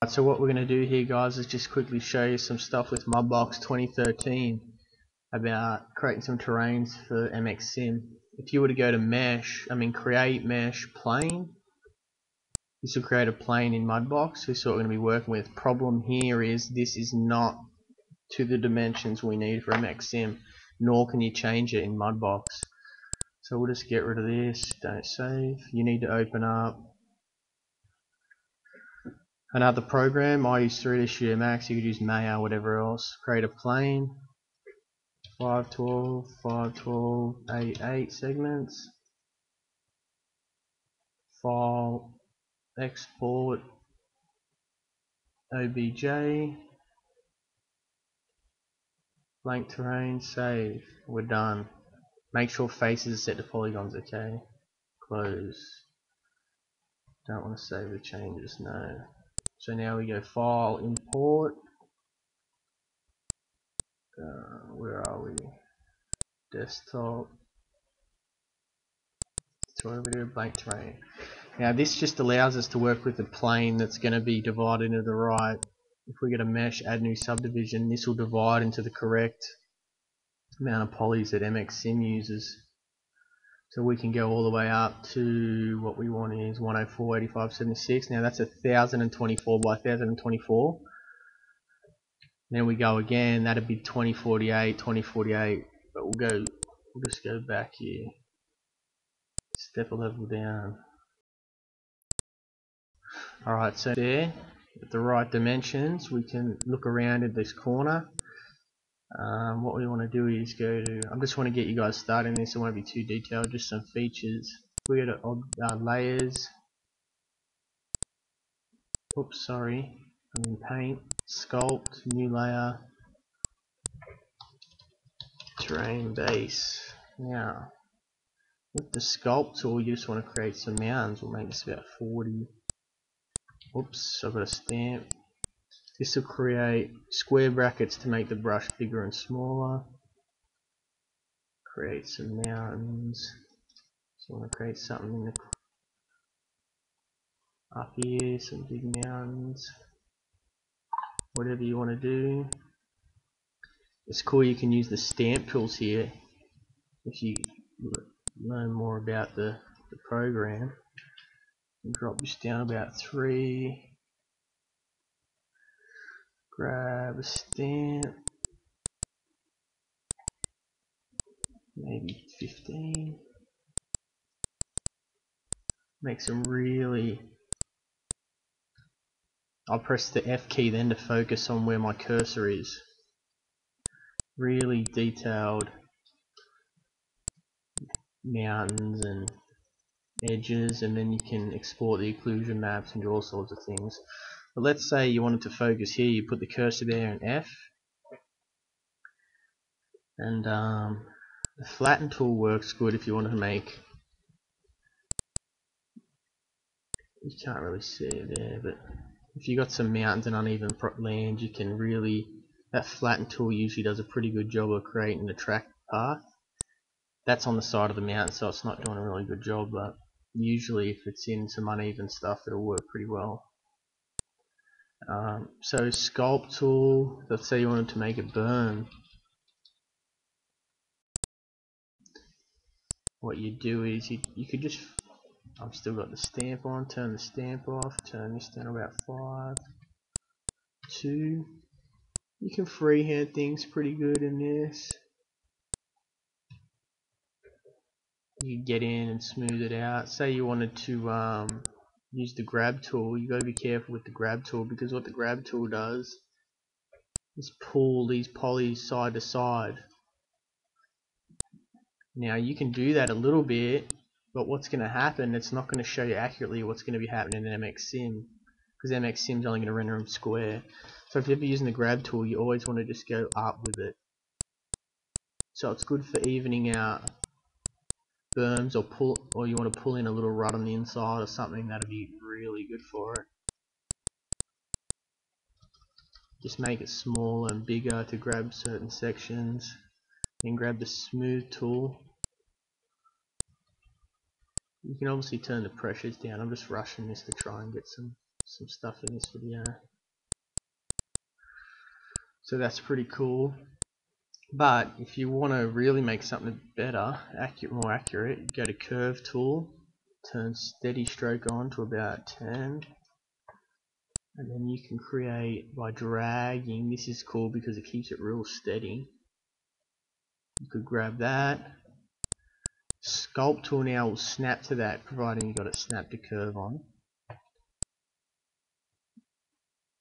So what we're going to do here, guys, is just quickly show you some stuff with Mudbox 2013 about creating some terrains for MX Sim. If you were to go to create mesh plane, this will create a plane in Mudbox. This is what we're going to be working with. Problem here is this is not to the dimensions we need for MX Sim, nor can you change it in Mudbox. So we'll just get rid of this. Don't save. You need to open up another program. I use 3D Studio Max. You could use Maya, whatever else. Create a plane. 512, 512, 8 segments. File, export, OBJ, blank terrain, save. We're done. Make sure faces are set to polygons, okay? Close. Don't want to save the changes, no. So now we go file, import. Where are we? Desktop. So over there, blank terrain. Now this just allows us to work with the plane that's going to be divided into the right. If we get a mesh, add new subdivision, this will divide into the correct amount of polys that MX Sim uses. So we can go all the way up to what we want is 104, 85, 76. Now that's 1024 by 1024. Then we go again, that'd be 2048, 2048. But we'll just go back here. Step a level down. Alright, so there, with the right dimensions, we can look around at this corner. What we want to do is go to, I just want to get you guys started in this, it won't be too detailed, just some features. We go to layers, paint, sculpt, new layer, terrain base. Now, with the sculpt tool, you just want to create some mounds. We'll make this about 40. Oops, I've got a stamp. This will create square brackets to make the brush bigger and smaller. Create some mountains. So I want to create something in up here, some big mountains. Whatever you want to do. It's cool, you can use the stamp tools here if you learn more about the program. Drop this down about 3. Grab a stamp. Maybe 15. Make some really... I'll press the F key then to focus on where my cursor is. Really detailed mountains and edges, and then you can export the occlusion maps and do all sorts of things. But let's say you wanted to focus here, you put the cursor there and F, and the flatten tool works good if you want to make, you can't really see it there, but if you got some mountains and uneven land, you can really, that flatten tool usually does a pretty good job of creating the track path. That's on the side of the mountain, so it's not doing a really good job, but usually if it's in some uneven stuff, it'll work pretty well. So sculpt tool, let's say you wanted to make a berm. What you do is you could just, I've still got the stamp on, turn the stamp off, turn this down about 5, 2. You can freehand things pretty good in this. You get in and smooth it out. Say you wanted to use the grab tool, you got to be careful with the grab tool, because what the grab tool does is pull these polys side to side. Now you can do that a little bit, but what's going to happen, it's not going to show you accurately what's going to be happening in MX Sim, because MX Sim's only going to render them square. So if you're ever using the grab tool, you always want to just go up with it. So it's good for evening out berms, or you want to pull in a little rut on the inside or something, that'd be really good for it. Just make it smaller and bigger to grab certain sections. Then grab the smooth tool. You can obviously turn the pressures down. I'm just rushing this to try and get some stuff in this video. So that's pretty cool. But if you want to really make something better, more accurate, go to Curve Tool, turn Steady Stroke on to about 10, and then you can create by dragging. This is cool because it keeps it real steady. You could grab that. Sculpt Tool now will snap to that, providing you got it snapped to curve on.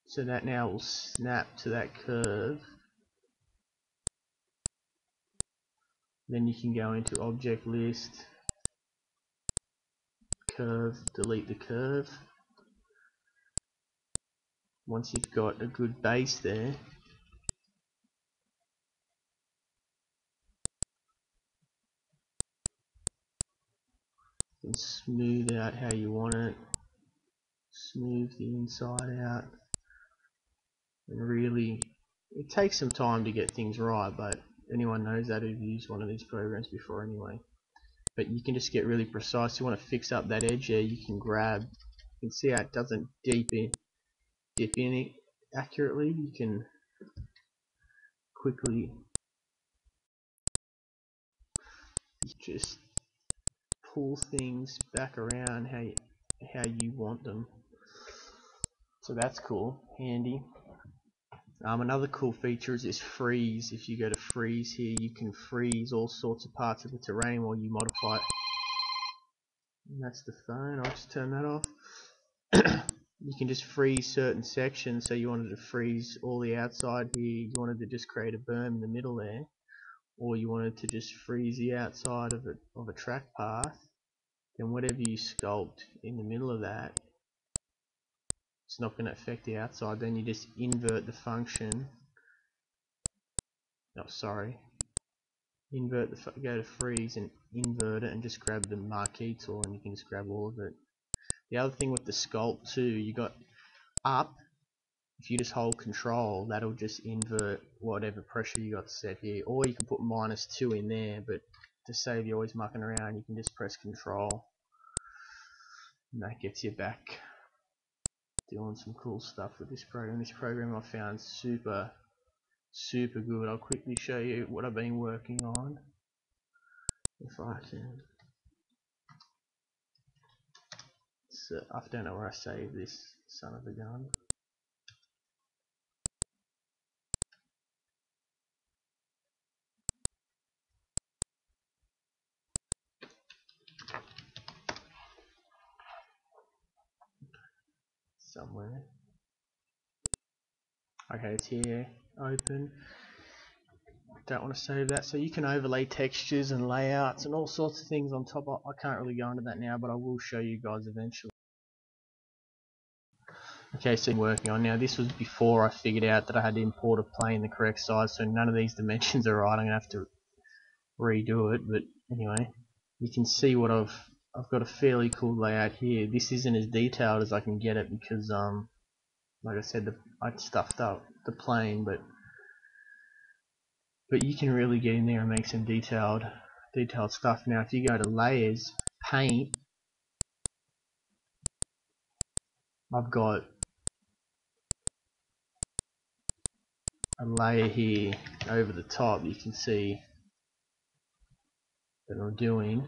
So that now will snap to that curve. Then you can go into Object List, Curve, delete the curve. Once you've got a good base there, you can smooth out how you want it, smooth the inside out, and really, it takes some time to get things right, but anyone knows that who's used one of these programs before anyway. But you can just get really precise. You want to fix up that edge there, you can grab, you can see how it doesn't dip in it accurately. You can quickly just pull things back around how you want them. So that's cool, handy. Another cool feature is this freeze. If you go to freeze here, you can freeze all sorts of parts of the terrain while you modify it. And that's the phone. I'll just turn that off. You can just freeze certain sections. So you wanted to freeze all the outside here, you wanted to just create a berm in the middle there, or you wanted to just freeze the outside of a track path. Then whatever you sculpt in the middle of that, it's not going to affect the outside. Then you just invert the function. Oh, sorry. Go to freeze and invert it, and just grab the marquee tool, and you can just grab all of it. The other thing with the sculpt too, you got up. If you just hold control, that'll just invert whatever pressure you got set here. Or you can put -2 in there, but to save you always mucking around, you can just press control, and that gets you back doing some cool stuff with this program. This program I found super good. I'll quickly show you what I've been working on, if I can. So, I don't know where I saved this son of a gun. Somewhere. Okay, it's here. Open. Don't want to save that. So you can overlay textures and layouts and all sorts of things on top. I can't really go into that now, but I will show you guys eventually. Okay, so I'm working on now. This was before I figured out that I had to import a plane the correct size, so none of these dimensions are right. I'm gonna have to redo it, but anyway, you can see what I've got a fairly cool layout here. This isn't as detailed as I can get it because like I said, I stuffed up the plane, but you can really get in there and make some detailed stuff. Now if you go to layers, paint, I've got a layer here over the top. You can see that I'm doing.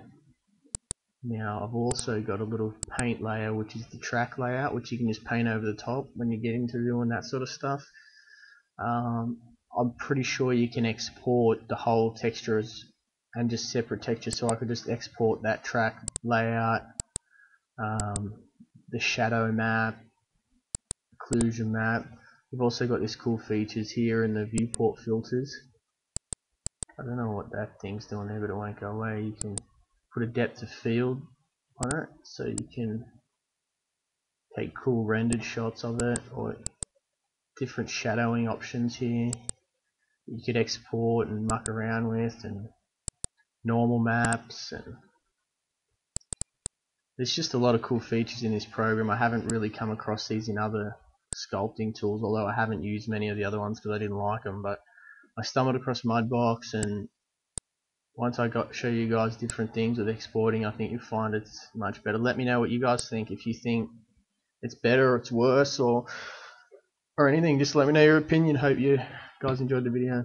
Now I've also got a little paint layer, which is the track layout, which you can just paint over the top when you get into doing that sort of stuff. I'm pretty sure you can export the whole textures and just separate textures, so I could just export that track layout, the shadow map, occlusion map. We've also got this cool features here in the viewport filters. I don't know what that thing's doing there, but it won't go away. You can put a depth of field on it, so you can take cool rendered shots of it, or different shadowing options here you could export and muck around with, and normal maps, and there's just a lot of cool features in this program. I haven't really come across these in other sculpting tools, although I haven't used many of the other ones because I didn't like them, but I stumbled across Mudbox, and once I show you guys different things with exporting, I think you'll find it's much better. Let me know what you guys think. If you think it's better or it's worse or anything, just let me know your opinion. Hope you guys enjoyed the video.